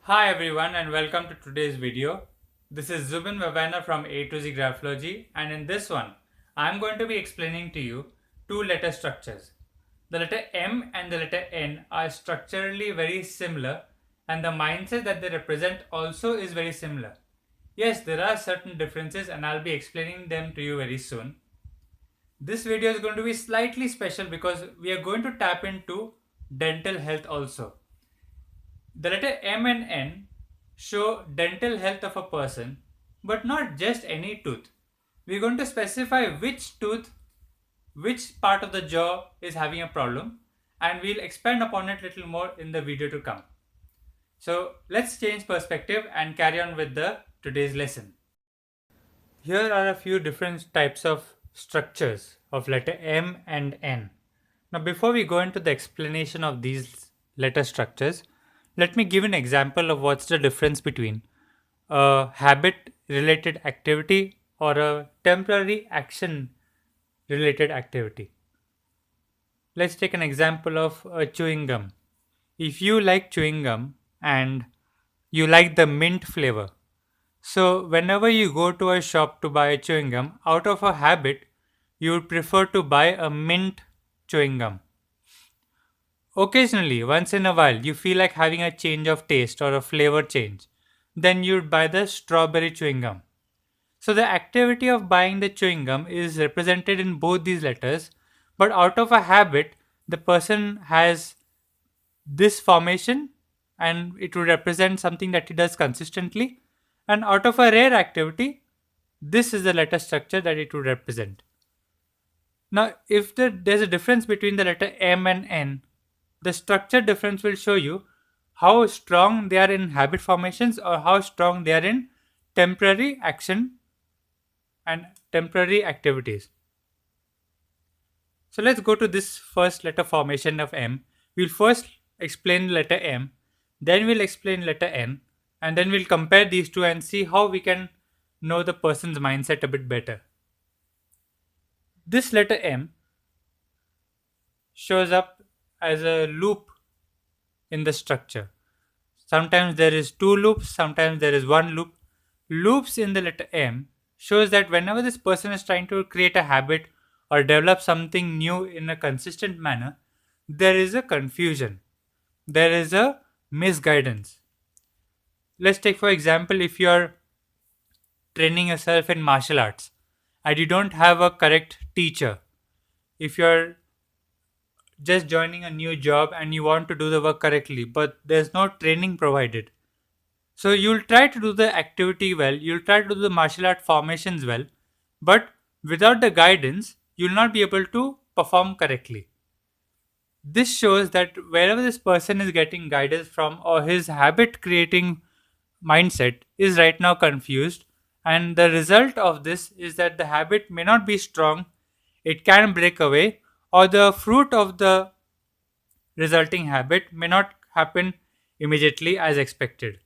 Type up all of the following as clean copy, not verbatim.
Hi everyone and welcome to today's video. This is Zubin Vevaina from A to Z Graphology, and in this one I'm going to be explaining to you two letter structures. The letter M and the letter N are structurally very similar, and the mindset that they represent also is very similar. Yes, there are certain differences and I'll be explaining them to you very soon. This video is going to be slightly special because we are going to tap into dental health also. The letter M and N show dental health of a person, but not just any tooth. We're going to specify which tooth, which part of the jaw is having a problem, and we'll expand upon it a little more in the video to come. So let's change perspective and carry on with the today's lesson. Here are a few different types of structures of letter M and N. Now, before we go into the explanation of these letter structures, let me give an example of what's the difference between a habit related activity or a temporary action related activity. Let's take an example of chewing gum. If you like chewing gum and you like the mint flavor, so whenever you go to a shop to buy a chewing gum, out of a habit, you would prefer to buy a mint chewing gum. Occasionally, once in a while, you feel like having a change of taste or a flavor change. Then you'd buy the strawberry chewing gum. So the activity of buying the chewing gum is represented in both these letters, but out of a habit, the person has this formation and it would represent something that he does consistently. And out of a rare activity, this is the letter structure that it would represent. Now, if there's a difference between the letter M and N, the structure difference will show you how strong they are in habit formations or how strong they are in temporary action and temporary activities. So let's go to this first letter formation of M. We'll first explain letter M, then we'll explain letter N, and then we'll compare these two and see how we can know the person's mindset a bit better. This letter M shows up as a loop in the structure. Sometimes there is two loops, sometimes there is one loop. Loops in the letter M shows that whenever this person is trying to create a habit or develop something new in a consistent manner, there is a confusion. There is a misguidance. Let's take for example if you are training yourself in martial arts and you don't have a correct teacher. If you are just joining a new job and you want to do the work correctly, but there's no training provided. So you'll try to do the activity well, you'll try to do the martial art formations well, but without the guidance, you'll not be able to perform correctly. This shows that wherever this person is getting guidance from or his habit creating mindset is right now confused, and the result of this is that the habit may not be strong, it can break away, or the fruit of the resulting habit may not happen immediately as expected.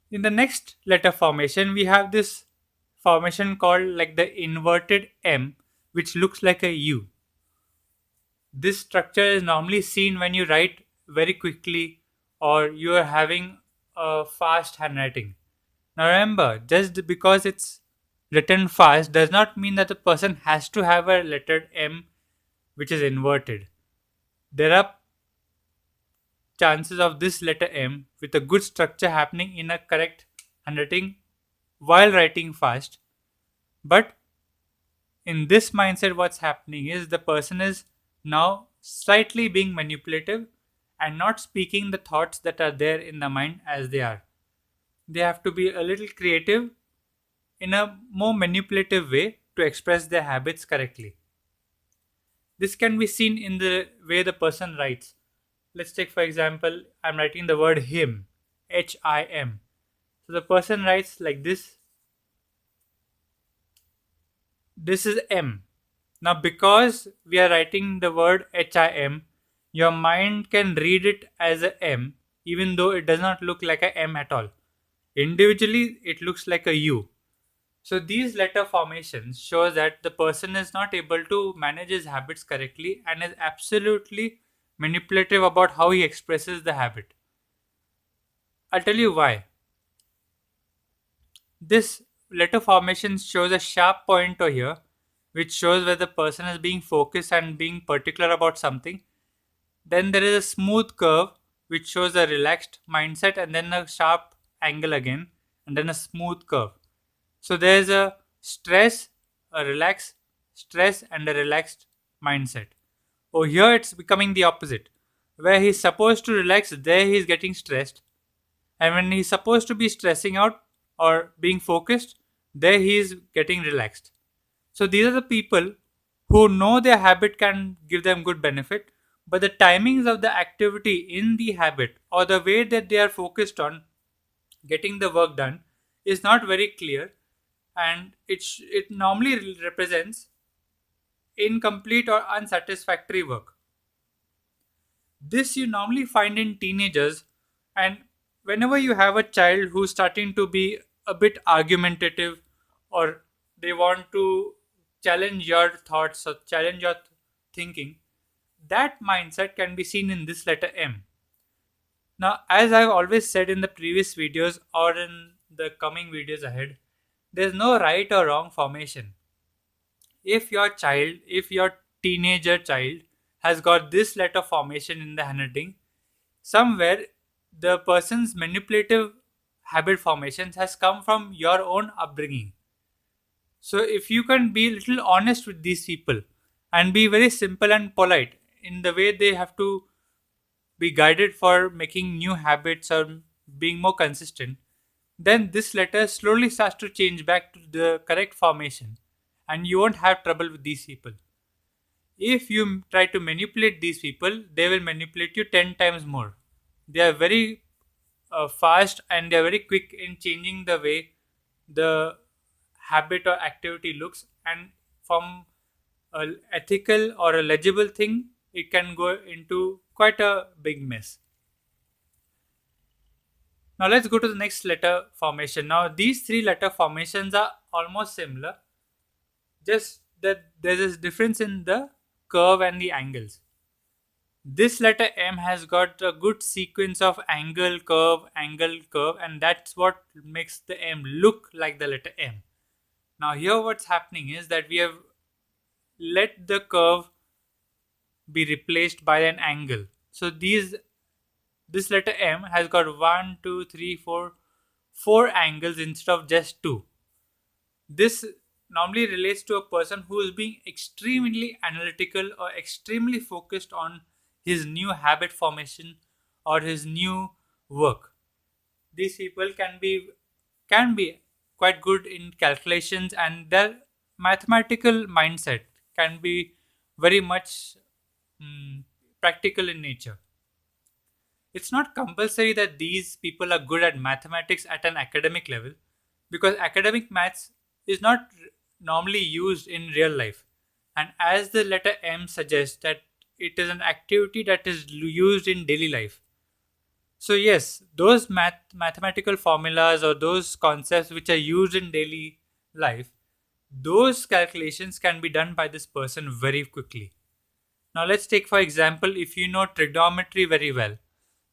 In the next letter formation, we have this formation called like the inverted M, which looks like a U. This structure is normally seen when you write very quickly or you are having a fast handwriting. Now remember, just because it's written fast does not mean that the person has to have a letter M which is inverted. There are chances of this letter M with a good structure happening in a correct handwriting while writing fast. But in this mindset, what's happening is the person is now slightly being manipulative and not speaking the thoughts that are there in the mind as they are. They have to be a little creative in a more manipulative way to express their habits correctly. This can be seen in the way the person writes. Let's take for example, I'm writing the word him, H-I-M. So the person writes like this. This is M. Now because we are writing the word H-I-M, your mind can read it as a M even though it does not look like a M at all. Individually, it looks like a U. So these letter formations show that the person is not able to manage his habits correctly and is absolutely manipulative about how he expresses the habit. I'll tell you why. This letter formation shows a sharp pointer here, which shows where the person is being focused and being particular about something. Then there is a smooth curve, which shows a relaxed mindset, and then a sharp angle again, and then a smooth curve. So there is a stress, a relaxed stress, and a relaxed mindset. Oh, here it's becoming the opposite. Where he's supposed to relax, there he's getting stressed. And when he's supposed to be stressing out or being focused, there he's getting relaxed. So these are the people who know their habit can give them good benefit, but the timings of the activity in the habit or the way that they are focused on getting the work done is not very clear, and it normally represents incomplete or unsatisfactory work. This you normally find in teenagers, and whenever you have a child who's starting to be a bit argumentative, or they want to challenge your thoughts or challenge your thinking, that mindset can be seen in this letter M. Now, as I've always said in the previous videos or in the coming videos ahead, there's no right or wrong formation. If your teenager child has got this letter formation in the handwriting, somewhere the person's manipulative habit formations has come from your own upbringing. So if you can be a little honest with these people and be very simple and polite in the way they have to be guided for making new habits or being more consistent, then this letter slowly starts to change back to the correct formation, and you won't have trouble with these people. If you try to manipulate these people, they will manipulate you 10 times more. They are very fast, and they are very quick in changing the way the habit or activity looks, and from a ethical or a legible thing, it can go into quite a big mess. Now let's go to the next letter formation. Now these three letter formations are almost similar, just that there's a difference in the curve and the angles. This letter M has got a good sequence of angle, curve, and that's what makes the M look like the letter M. Now here what's happening is that we have let the curve be replaced by an angle. So this letter M has got 1, 2, 3, 4, 4 angles instead of just 2. This normally relates to a person who is being extremely analytical or extremely focused on his new habit formation or his new work. These people can be quite good in calculations, and their mathematical mindset can be very much practical in nature. It's not compulsory that these people are good at mathematics at an academic level, because academic maths is not normally used in real life. And as the letter M suggests, that it is an activity that is used in daily life. So yes, those mathematical formulas or those concepts which are used in daily life, those calculations can be done by this person very quickly. Now let's take for example, if you know trigonometry very well,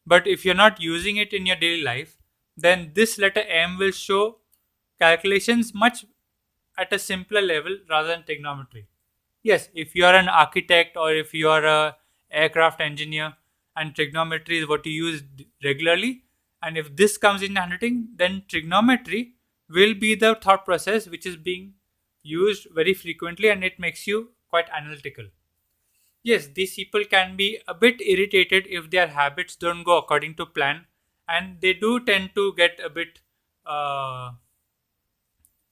but if you're not using it in your daily life, then this letter M will show calculations much at a simpler level rather than trigonometry. Yes, if you are an architect or if you are a aircraft engineer and trigonometry is what you use regularly, and if this comes in handwriting, then trigonometry will be the thought process which is being used very frequently, and it makes you quite analytical. Yes, these people can be a bit irritated if their habits don't go according to plan, and they do tend to get a bit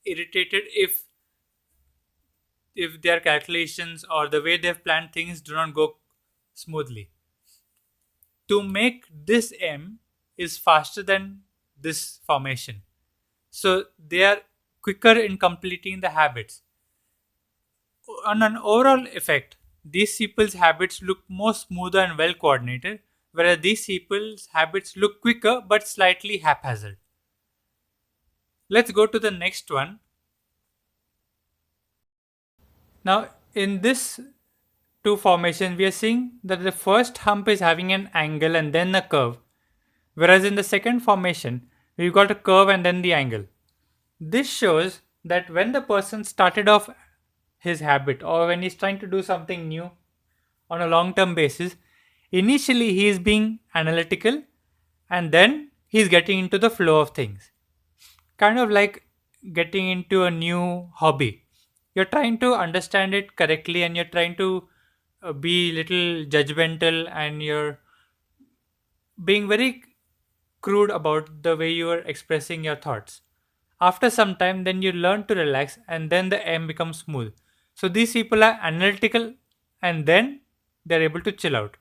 irritated if their calculations or the way they've planned things do not go smoothly. To make this M is faster than this formation, so they are quicker in completing the habits. On an overall effect, these people's habits look more smoother and well coordinated, whereas these people's habits look quicker but slightly haphazard. Let's go to the next one. Now, in this two formation, we are seeing that the first hump is having an angle and then a curve. Whereas in the second formation, we've got a curve and then the angle. This shows that when the person started off his habit or when he's trying to do something new on a long term basis, initially he is being analytical and then he's getting into the flow of things. Kind of like getting into a new hobby. You're trying to understand it correctly and you're trying to be little judgmental and you're being very crude about the way you are expressing your thoughts. After some time, then you learn to relax and then the M becomes smooth. So these people are analytical and then they're able to chill out.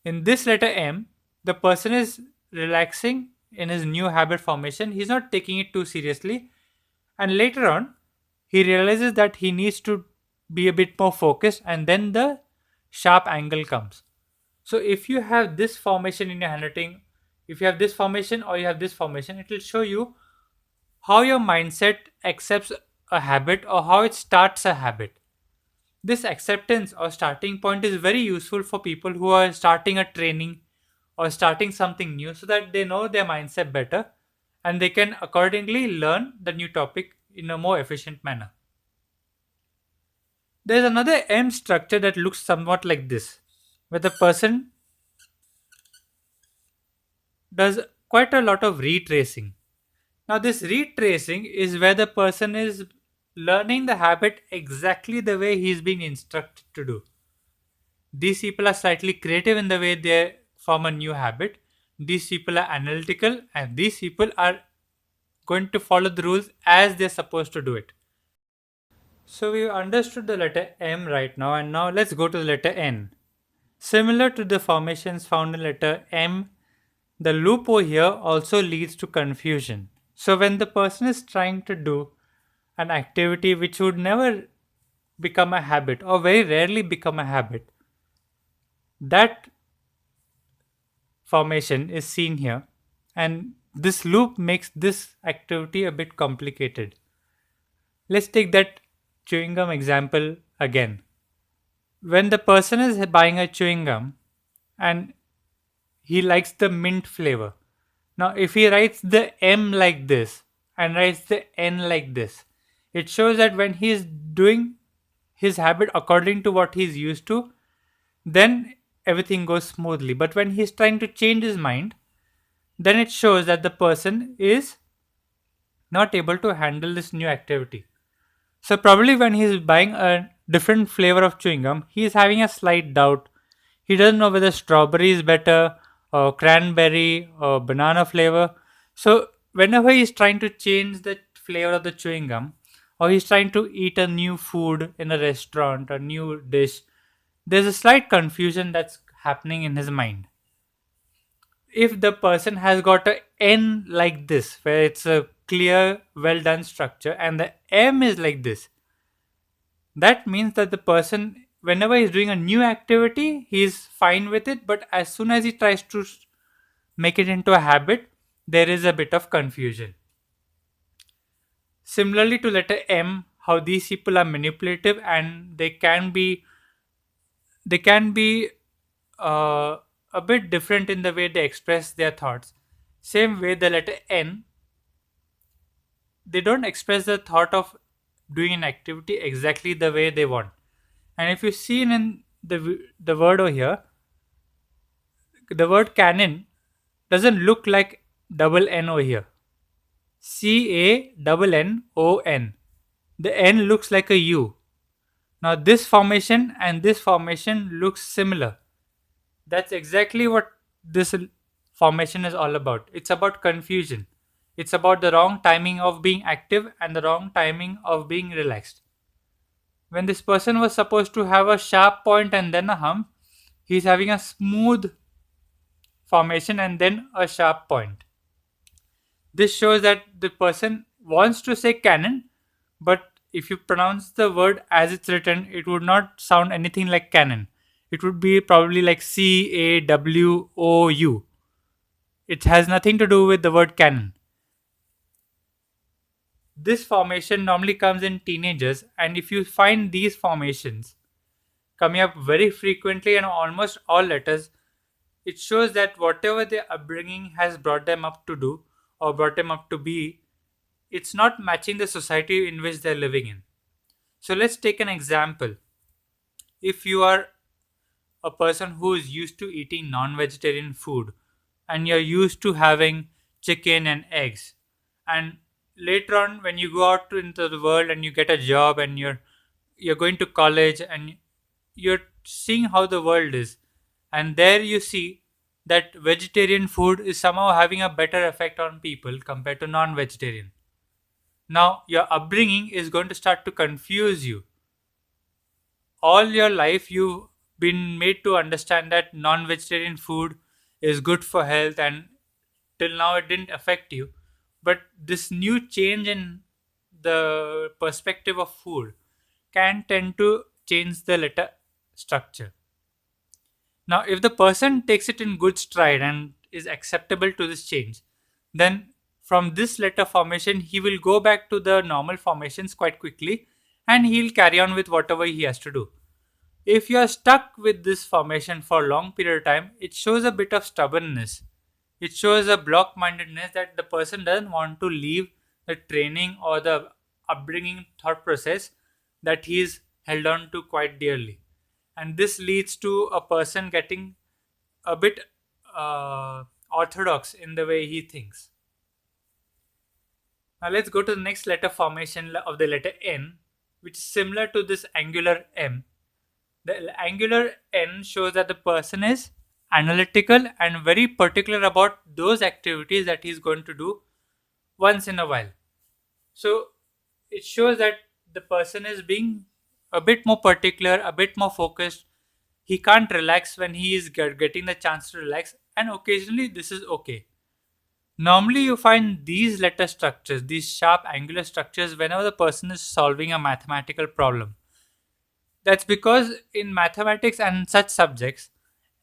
In this letter M, the person is relaxing in his new habit formation. He's not taking it too seriously. And later on, he realizes that he needs to be a bit more focused and then the sharp angle comes. So if you have this formation in your handwriting, if you have this formation or you have this formation, it will show you how your mindset accepts a habit or how it starts a habit. This acceptance or starting point is very useful for people who are starting a training or starting something new so that they know their mindset better and they can accordingly learn the new topic in a more efficient manner. There's another M structure that looks somewhat like this, where the person does quite a lot of retracing. Now, this retracing is where the person is learning the habit exactly the way he's being instructed to do. These people are slightly creative in the way they form a new habit. These people are analytical and these people are going to follow the rules as they're supposed to do it. So we understood the letter M right now, and now let's go to the letter N. Similar to the formations found in letter M, the loop over here also leads to confusion. So when the person is trying to do an activity which would never become a habit or very rarely become a habit, that formation is seen here, and this loop makes this activity a bit complicated. Let's take that chewing gum example again. When the person is buying a chewing gum and he likes the mint flavor. Now, if he writes the M like this and writes the N like this, it shows that when he is doing his habit according to what he's used to, then everything goes smoothly. But when he's trying to change his mind, then it shows that the person is not able to handle this new activity. So, probably when he's buying a different flavor of chewing gum, he's having a slight doubt. He doesn't know whether strawberry is better or cranberry or banana flavor. So, whenever he's trying to change the flavor of the chewing gum or he's trying to eat a new food in a restaurant, a new dish, there's a slight confusion that's happening in his mind. If the person has got a N like this, where it's a clear, well done structure, and the M is like this, that means that the person, whenever he's doing a new activity, he's fine with it, but as soon as he tries to make it into a habit, there is a bit of confusion. Similarly to letter M, how these people are manipulative and they can be a bit different in the way they express their thoughts. Same way, the letter N, they don't express the thought of doing an activity exactly the way they want. And if you see in the word over here, the word canon doesn't look like double N over here. CANNON. The N looks like a U. Now this formation and this formation looks similar. That's exactly what this formation is all about. It's about confusion. It's about the wrong timing of being active and the wrong timing of being relaxed. When this person was supposed to have a sharp point and then a hump, he's having a smooth formation and then a sharp point. This shows that the person wants to say cannon, but if you pronounce the word as it's written, it would not sound anything like cannon. It would be probably like CAWOU. It has nothing to do with the word cannon. This formation normally comes in teenagers, and if you find these formations coming up very frequently in almost all letters, it shows that whatever their upbringing has brought them up to do or brought them up to be, it's not matching the society in which they're living in. So let's take an example. If you are a person who is used to eating non-vegetarian food and you're used to having chicken and eggs, and later on when you go out into the world and you get a job and you're going to college and you're seeing how the world is, and there you see that vegetarian food is somehow having a better effect on people compared to non-vegetarian. Now your upbringing is going to start to confuse you. All your life you've been made to understand that non-vegetarian food is good for health, and till now it didn't affect you. But this new change in the perspective of food can tend to change the letter structure. Now if the person takes it in good stride and is acceptable to this change, then from this letter formation he will go back to the normal formations quite quickly, and he'll carry on with whatever he has to do. If you are stuck with this formation for a long period of time, it shows a bit of stubbornness. It shows a block mindedness that the person doesn't want to leave the training or the upbringing thought process that he's held on to quite dearly. And this leads to a person getting a bit orthodox in the way he thinks. Now let's go to the next letter formation of the letter N, which is similar to this angular M. The angular N shows that the person is analytical and very particular about those activities that he's going to do once in a while. So it shows that the person is being a bit more particular, a bit more focused. He can't relax when he is getting the chance to relax, and occasionally this is okay. Normally, you find these letter structures, these sharp angular structures, whenever the person is solving a mathematical problem. That's because in mathematics and such subjects,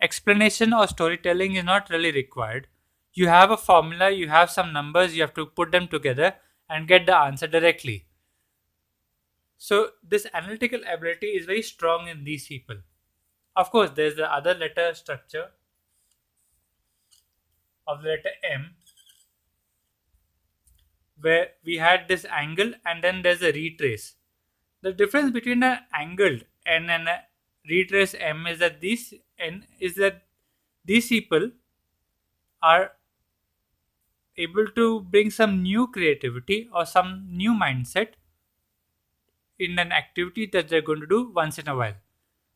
explanation or storytelling is not really required. You have a formula, you have some numbers, you have to put them together and get the answer directly. So, this analytical ability is very strong in these people. Of course, there's the other letter structure of the letter M, where we had this angle and then there's a retrace. The difference between an angled N and a retraced M is that these people are able to bring some new creativity or some new mindset in an activity that they're going to do once in a while.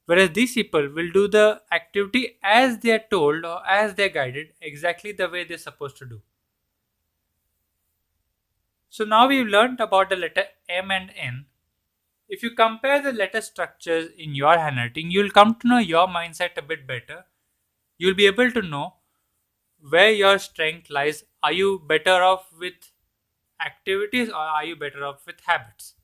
Whereas these people will do the activity as they are told or as they're guided, exactly the way they're supposed to do. So now we've learned about the letter M and N. If you compare the letter structures in your handwriting, you'll come to know your mindset a bit better. You'll be able to know where your strength lies. Are you better off with activities or are you better off with habits?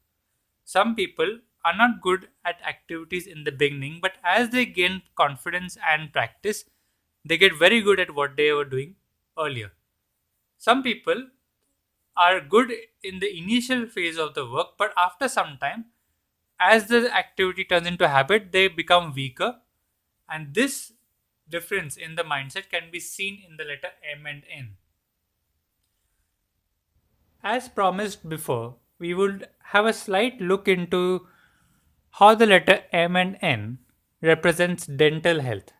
Some people are not good at activities in the beginning, but as they gain confidence and practice, they get very good at what they were doing earlier. Some people are good in the initial phase of the work, but after some time, as the activity turns into a habit, they become weaker, and this difference in the mindset can be seen in the letter M and N. As promised before, we would have a slight look into how the letter M and N represents dental health.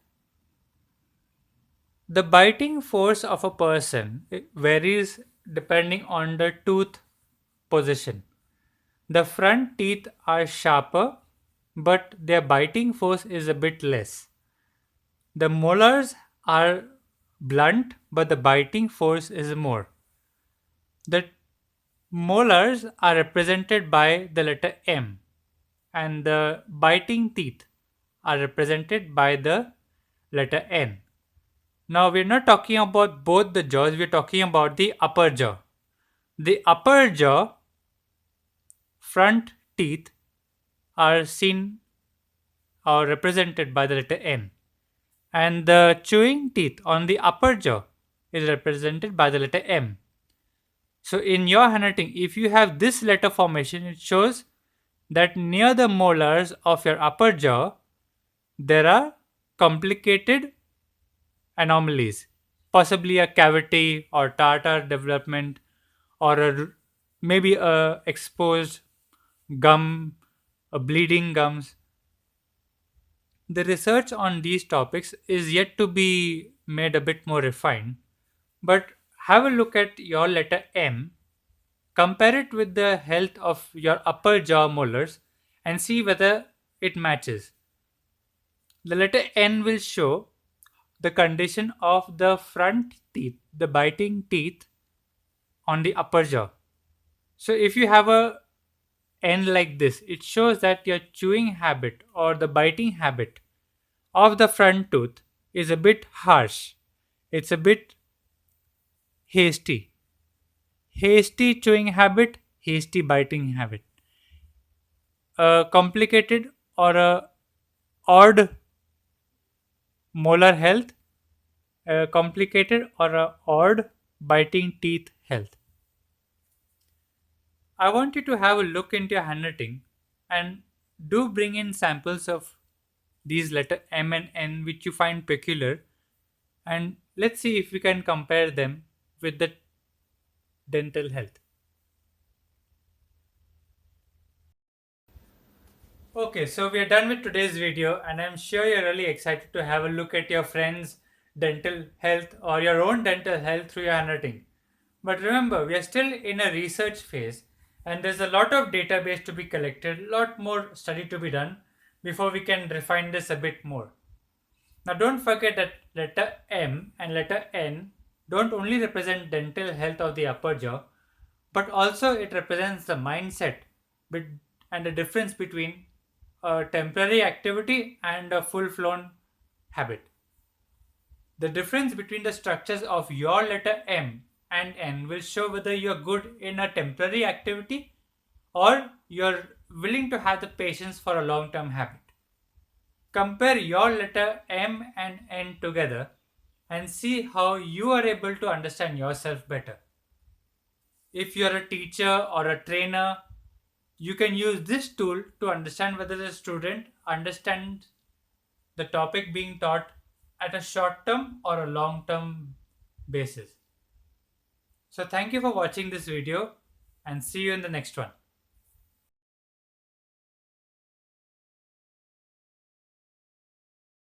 The biting force of a person varies depending on the tooth position. The front teeth are sharper, but their biting force is a bit less. The molars are blunt, but the biting force is more. The molars are represented by the letter M, and the biting teeth are represented by the letter N. Now, we're not talking about both the jaws, we're talking about the upper jaw. The upper jaw front teeth are seen or represented by the letter N, and the chewing teeth on the upper jaw is represented by the letter M. So in your handwriting, if you have this letter formation, it shows that near the molars of your upper jaw, there are complicated anomalies, possibly a cavity or tartar development, or maybe a exposed gum, a bleeding gums. The research on these topics is yet to be made a bit more refined, but have a look at your letter M, compare it with the health of your upper jaw molars, and see whether it matches. The letter N will show the condition of the front teeth, the biting teeth on the upper jaw. So if you have a N like this, it shows that your chewing habit or the biting habit of the front tooth is a bit harsh. It's a bit hasty. Hasty chewing habit, hasty biting habit. A complicated or a odd molar health, a complicated or a odd biting teeth health. I want you to have a look into your handwriting and do bring in samples of these letter M and N which you find peculiar, and let's see if we can compare them with the dental health. Okay, so we are done with today's video, and I'm sure you're really excited to have a look at your friends' dental health or your own dental health through your handwriting. But remember, we are still in a research phase, and there's a lot of database to be collected, a lot more study to be done before we can refine this a bit more. Now, don't forget that letter M and letter N don't only represent dental health of the upper jaw, but also it represents the mindset and the difference between a temporary activity and a full flown habit. The difference between the structures of your letter M and N will show whether you're good in a temporary activity or you're willing to have the patience for a long term habit. Compare your letter M and N together and see how you are able to understand yourself better. If you're a teacher or a trainer, you can use this tool to understand whether the student understands the topic being taught at a short term or a long term basis. So, thank you for watching this video and see you in the next one.